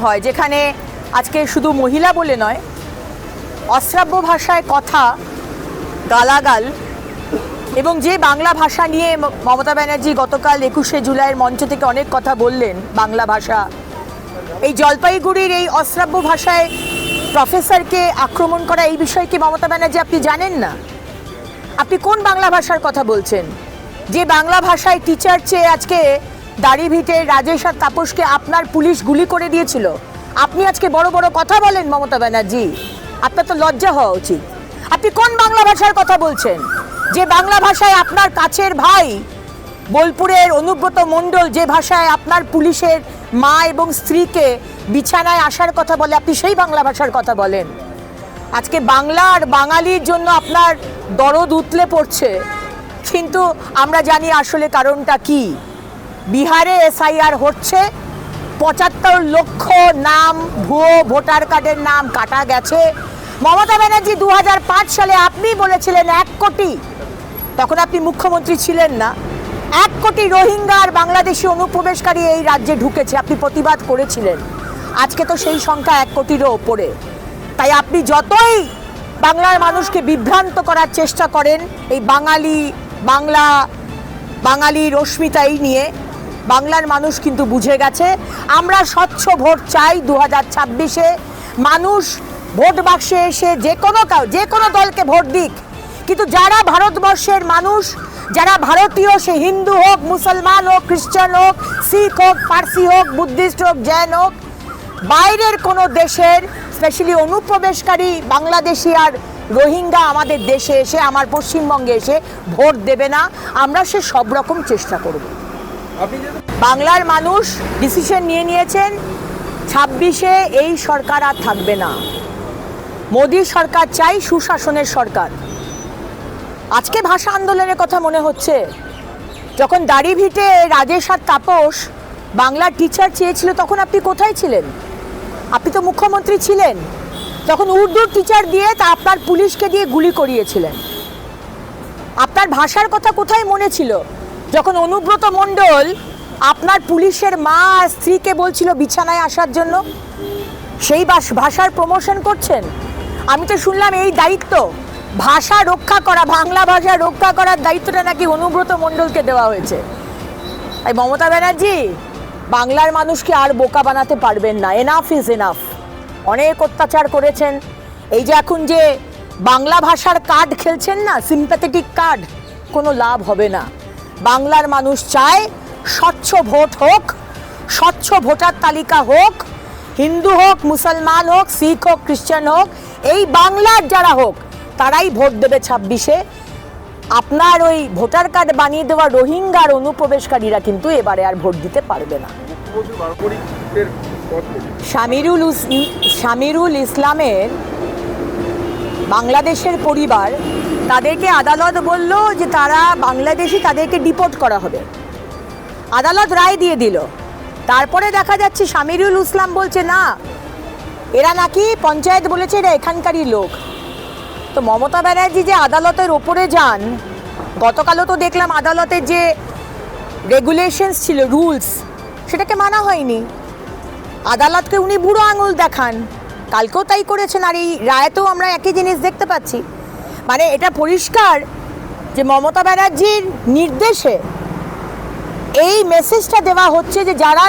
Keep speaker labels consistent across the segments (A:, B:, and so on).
A: হয় যেখানে আজকে শুধু মহিলা বলে নয়, অশ্রাব্য ভাষায় কথা, গালাগাল এবং যে বাংলা ভাষা নিয়ে মমতা ব্যানার্জি গতকাল 21শে জুলাইয়ের মঞ্চ থেকে অনেক কথা বললেন, বাংলা ভাষা, এই জলপাইগুড়ির এই অশ্রাব্য ভাষায় প্রফেসরকে আক্রমণ করা, এই বিষয়ে কি মমতা ব্যানার্জি আপনি জানেন না? আপনি কোন বাংলা ভাষার কথা বলছেন? যে বাংলা ভাষায় টিচার চেয়ে আজকে দাড়িভিটে রাজেশ আর তাপসকে আপনার পুলিশ গুলি করে দিয়েছিল, আপনি আজকে বড় বড় কথা বলেন মমতা ব্যানার্জি? আপনার তো লজ্জা হওয়া উচিত। আপনি কোন বাংলা ভাষার কথা বলছেন? যে বাংলা ভাষায় আপনার কাছের ভাই বোলপুরের অনুব্রত মণ্ডল যে ভাষায় আপনার পুলিশের মা এবং স্ত্রীকে বিছানায় আসার কথা বলে, আপনি সেই বাংলা ভাষার কথা বলেন। আজকে বাংলা আর বাঙালির জন্য আপনার দরদ উতলে পড়ছে, কিন্তু আমরা জানি আসলে কারণটা কি। বিহারে এসআইআর হচ্ছে, ৭৫ লক্ষ নাম, ভুয়ো ভোটার কার্ডের নাম কাটা গেছে। মমতা ব্যানার্জি 2005 সালে আপনি বলেছিলেন 1 কোটি, তখন আপনি মুখ্যমন্ত্রী ছিলেন না, 1 কোটি রোহিঙ্গা আর বাংলাদেশি অনুপ্রবেশকারী এই রাজ্যে ঢুকেছে, আপনি প্রতিবাদ করেছিলেন। আজকে তো সেই সংখ্যা 1 কোটিরও ওপরে। তাই আপনি যতই বাংলার মানুষকে বিভ্রান্ত করার চেষ্টা করেন এই বাঙালি রশ্মিতা এই নিয়ে, বাংলার মানুষ কিন্তু বুঝে গেছে আমরা স্বচ্ছ ভোট চাই। 2026-এ মানুষ ভোট বাক্সে এসে যে কোনো দলকে ভোট দিক, কিন্তু যারা ভারতবর্ষের মানুষ, যারা ভারতীয়, সে হিন্দু হোক, মুসলমান হোক, খ্রিস্টান হোক, শিখ হোক, পার্সি হোক, বুদ্ধিস্ট হোক, জৈন হোক, বাইরের কোনো দেশের স্পেশালি অনুপ্রবেশকারী বাংলাদেশি আর রোহিঙ্গা আমাদের দেশে এসে, আমার পশ্চিমবঙ্গে এসে ভোট দেবে না। আমরা সে সব রকম চেষ্টা করব। বাংলার মানুষ ডিসিশন নিয়েছেন, 26-এ এই সরকার আর থাকবে না। মোদী সরকার চাই, সুশাসনের সরকার। আজকে ভাষা আন্দোলনের কথা মনে হচ্ছে, যখন দাড়িভিটে রাজেশ আর তাপস বাংলার টিচার চেয়েছিল তখন আপনি কোথায় ছিলেন? আপনি তো মুখ্যমন্ত্রী ছিলেন। তখন উর্দুর টিচার দিয়ে তা আপনার পুলিশকে দিয়ে গুলি করিয়েছিলেন। আপনার ভাষার কথা কোথায় মনে ছিল যখন অনুব্রত মণ্ডল আপনার পুলিশের মা আর স্ত্রীকে বলছিল বিছানায় আসার জন্য? সেই ভাষার প্রমোশন করছেন। আমি তো শুনলাম এই দায়িত্ব ভাষা রক্ষা করা, বাংলা ভাষা রক্ষা করার দায়িত্বটা নাকি অনুব্রত মণ্ডলকে দেওয়া হয়েছে। তাই মমতা ব্যানার্জি বাংলার মানুষকে আর বোকা বানাতে পারবেন না। Enough is enough. অনেক অত্যাচার করেছেন। এই যে এখন যে বাংলা ভাষার কার্ড খেলছেন না, সিম্প্যাথেটিক কার্ড, কোনো লাভ হবে না। বাংলার মানুষ চায় স্বচ্ছ ভোট হোক, স্বচ্ছ ভোটার তালিকা হোক, হিন্দু হোক, মুসলমান হোক, শিখ হোক, খ্রিস্টান হোক, এই বাংলার যারা হোক তারাই ভোট দেবে 26-এ। আপনার ওই ভোটার কার্ড বানিয়ে দেওয়া রোহিঙ্গার অনুপ্রবেশকারীরা কিন্তু এবারে আর ভোট দিতে পারবে না। শামিরুল ইসলামের বাংলাদেশের পরিবার, তাদেরকে আদালত বলল যে তারা বাংলাদেশি, তাদেরকে ডিপোর্ট করা হবে। আদালত রায় দিয়ে দিল। তারপরে দেখা যাচ্ছে শামিরুল ইসলাম বলছে না, এরা নাকি পঞ্চায়েত বলেছে এরা এখানকারই লোক। তো মমতা ব্যানার্জি যে আদালতের ওপরে যান, গতকালও তো দেখলাম আদালতের যে রেগুলেশনস ছিল, রুলস, সেটাকে মানা হয়নি। আদালতকে উনি বুড়ো আঙুল দেখান, কালকেও তাই করেছেন। আর এই রায়তেও আমরা একই জিনিস দেখতে পাচ্ছি। মানে এটা পরিষ্কার যে মমতা ব্যানার্জির নির্দেশে এই মেসেজটা দেওয়া হচ্ছে যে যারা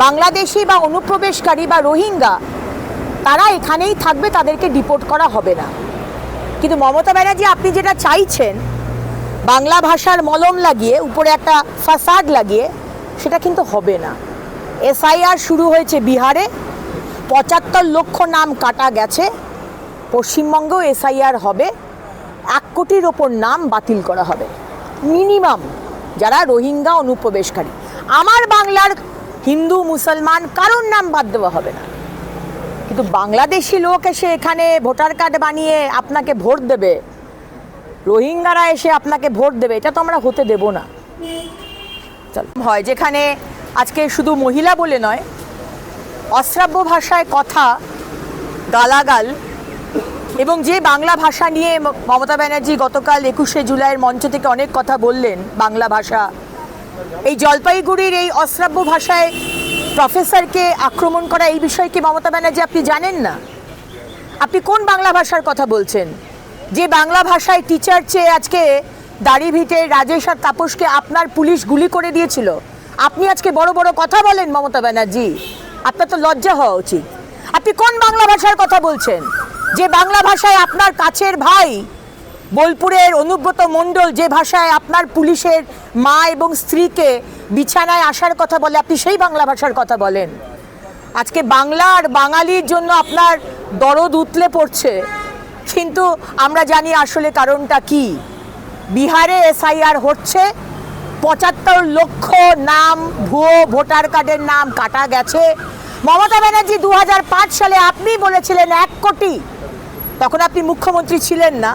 A: বাংলাদেশি বা অনুপ্রবেশকারী বা রোহিঙ্গা তারা এখানেই থাকবে, তাদেরকে ডিপোর্ট করা হবে না। কিন্তু মমতা ব্যানার্জি আপনি যেটা চাইছেন বাংলা ভাষার মলম লাগিয়ে, উপরে একটা ফাসাদ লাগিয়ে, সেটা কিন্তু হবে না। এসআইআর শুরু হয়েছে বিহারে, ৭৫ লক্ষ নাম কাটা গেছে। পশ্চিমবঙ্গেও এসআইআর হবে, 1 কোটির ওপর নাম বাতিল করা হবে মিনিমাম, যারা রোহিঙ্গা অনুপ্রবেশকারী। আমার বাংলার হিন্দু মুসলমান কারোর নাম বাদ দেওয়া হবে না। কিন্তু বাংলাদেশি লোক এসে এখানে ভোটার কার্ড বানিয়ে আপনাকে ভোট দেবে, রোহিঙ্গারা এসে আপনাকে ভোট দেবে, এটা তো আমরা হতে দেব না। হয় যেখানে আজকে শুধু মহিলা বলে নয়, অশ্রাব্য ভাষায় কথা, গালাগাল এবং যে বাংলা ভাষা নিয়ে মমতা ব্যানার্জি গতকাল 21শে জুলাইয়ের মঞ্চ থেকে অনেক কথা বললেন, বাংলা ভাষা, এই জলপাইগুড়ির এই অশ্রাব্য ভাষায় প্রফেসরকে আক্রমণ করা এই বিষয়ে কি মমতা ব্যানার্জি আপনি জানেন না? আপনি কোন বাংলা ভাষার কথা বলছেন? যে বাংলা ভাষায় টিচার চেয়ে আজকে দাড়িভিটে রাজেশ আর তাপসকে আপনার পুলিশ গুলি করে দিয়েছিল, আপনি আজকে বড় বড় কথা বলেন মমতা ব্যানার্জি? আপনার তো লজ্জা হওয়া উচিত। আপনি কোন বাংলা ভাষার কথা বলছেন? যে বাংলা ভাষায় আপনার কাছের ভাই বোলপুরের অনুব্রত মণ্ডল যে ভাষায় আপনার পুলিশের মা এবং স্ত্রীকে বিছানায় আসার কথা বলে, আপনি সেই বাংলা ভাষার কথা বলেন। আজকে বাংলা আর বাঙালির জন্য আপনার দরদ উতলে পড়ছে, কিন্তু আমরা জানি আসলে কারণটা কি। বিহারে এসআইআর হচ্ছে, ৭৫ লক্ষ নাম ভুয়ো ভোটার কার্ডের নাম কাটা গেছে। মমতা ব্যানার্জি ২০০৫ সালে আপনি বলেছিলেন ১ কোটি, তখন আপনি মুখ্যমন্ত্রী ছিলেন না,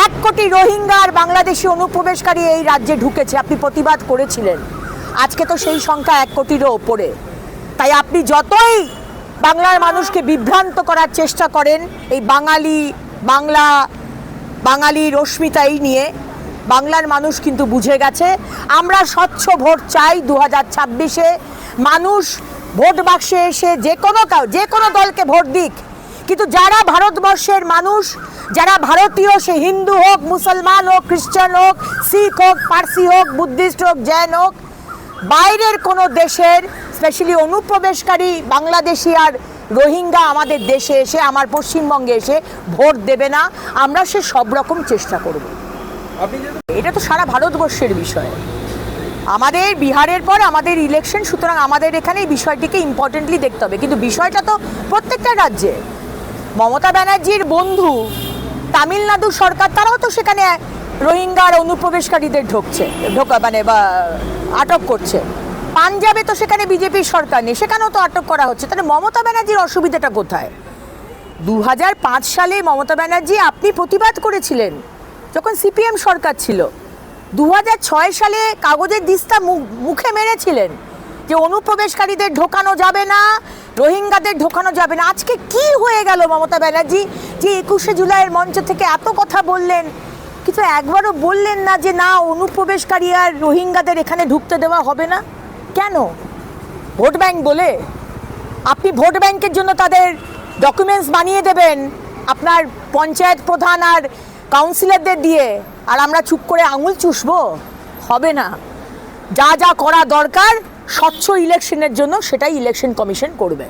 A: ১ কোটি রোহিঙ্গা আর বাংলাদেশি অনুপ্রবেশকারী এই রাজ্যে ঢুকেছে, আপনি প্রতিবাদ করেছিলেন। আজকে তো সেই সংখ্যা ১ কোটিরও ওপরে। তাই আপনি যতই বাংলার মানুষকে বিভ্রান্ত করার চেষ্টা করেন এই বাঙালির অস্মিতা এই নিয়ে, বাংলার মানুষ কিন্তু বুঝে গেছে আমরা স্বচ্ছ ভোট চাই। ২০২৬-এ মানুষ ভোট বাক্সে এসে যে কোনো দলকে ভোট দিক, কিন্তু যারা ভারতবর্ষের মানুষ, যারা ভারতীয়, সে হিন্দু হোক, মুসলমান হোক, খ্রিস্টান হোক, শিখ হোক, পার্সি হোক, বুদ্ধিস্ট হোক, জৈন হোক, বাইরের কোনো দেশের স্পেশালি অনুপ্রবেশকারী বাংলাদেশি আর রোহিঙ্গা আমাদের দেশে এসে, আমার পশ্চিমবঙ্গে এসে ভোট দেবে না। আমরা সে সব রকম চেষ্টা করব। এটা তো সারা ভারতবর্ষের বিষয়। আমাদের বিহারের পর আমাদের ইলেকশন, সুতরাং আমাদের এখানে এই বিষয়টিকে ইম্পর্টেন্টলি দেখতে হবে। কিন্তু বিষয়টা তো প্রত্যেকটা রাজ্যে। মমতা ব্যানার্জির বন্ধু তামিলনাড়ু সরকার, তারাও তো সেখানে রোহিঙ্গা আর অনুপ্রবেশকারীদের আটক করছে। পাঞ্জাবে তো সেখানে বিজেপির সরকার নেই, সেখানেও তো আটক করা হচ্ছে। তাহলে মমতা ব্যানার্জির অসুবিধাটা কোথায়? ২০০৫ সালে মমতা ব্যানার্জি আপনি প্রতিবাদ করেছিলেন যখন সিপিএম সরকার ছিল। ২০০৬ সালে কাগজের দিস্তা মুখে মেরেছিলেন যে অনুপ্রবেশকারীদের ঢোকানো যাবে না, রোহিঙ্গাদের ঢোকানো যাবে না। আজকে কি হয়ে গেল মমতা ব্যানার্জি যে ২১শে জুলাইয়ের মঞ্চ থেকে এত কথা বললেন, কিন্তু একবারও বললেন না যে না, অনুপ্রবেশকারী আর রোহিঙ্গাদের এখানে ঢুকতে দেওয়া হবে না? কেন? ভোট ব্যাংক বলে? আপনি ভোট ব্যাংকের জন্য তাদের ডকুমেন্টস বানিয়ে দেবেন আপনার পঞ্চায়েত প্রধান আর কাউন্সিলরদের দিয়ে, আর আমরা চুপ করে আঙুল চুষবো? হবে না। যা যা করা দরকার স্বচ্ছ ইলেকশনের জন্য, সেটাই ইলেকশন কমিশন করবে।